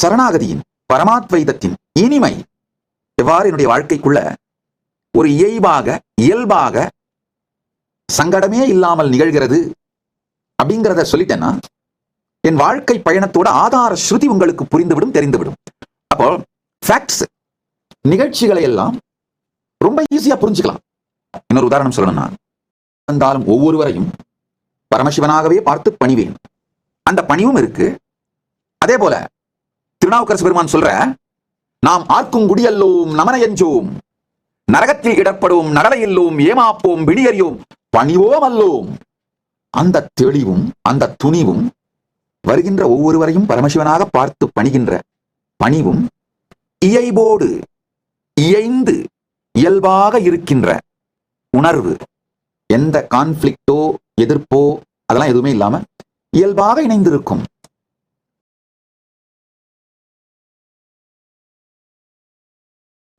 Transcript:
சரணாகதியின் பரமாத்வைதத்தின் இனிமை எவ்வாறு என்னுடைய வாழ்க்கைக்குள்ள ஒரு இயல்பாக சங்கடமே இல்லாமல் நிகழ்கிறது அப்படிங்கிறத சொல்லிட்டேன்னா என் வாழ்க்கை பயணத்தோட ஆதார ஸ்ருதி உங்களுக்கு புரிந்துவிடும், தெரிந்துவிடும். அப்போ ஃபேக்ட்ஸ், நிகழ்ச்சிகளை எல்லாம் ரொம்ப ஈஸியா புரிஞ்சுக்கலாம். இன்னொரு உதாரணம் சொல்லணும்னா, வந்தாலும் ஒவ்வொருவரையும் பரமசிவனாகவே பார்த்து பணிவேன், அந்த பணிவும் இருக்கு. அதே போல திருநாவுக்கரசு பெருமான் சொல்ற, நாம் ஆர்க்கும் குடியல்லோம் நமனையஞ்சோம், நரகத்தில் இடப்படும் நரலையில்லோம், ஏமாப்போம் விடியறியோம், பணிவோம் அல்லோம். அந்த தெளிவும் அந்த துணிவும் வருகின்ற ஒவ்வொருவரையும் பரமசிவனாக பார்த்து பணிகின்ற பணிவும் இயைபோடு இயைந்து இயல்பாக இருக்கின்ற உணர்வு, எந்த கான்ஃபிளிக்டோ எதிர்ப்போ அதெல்லாம் எதுவுமே இல்லாம இயல்பாக இணைந்திருக்கும்.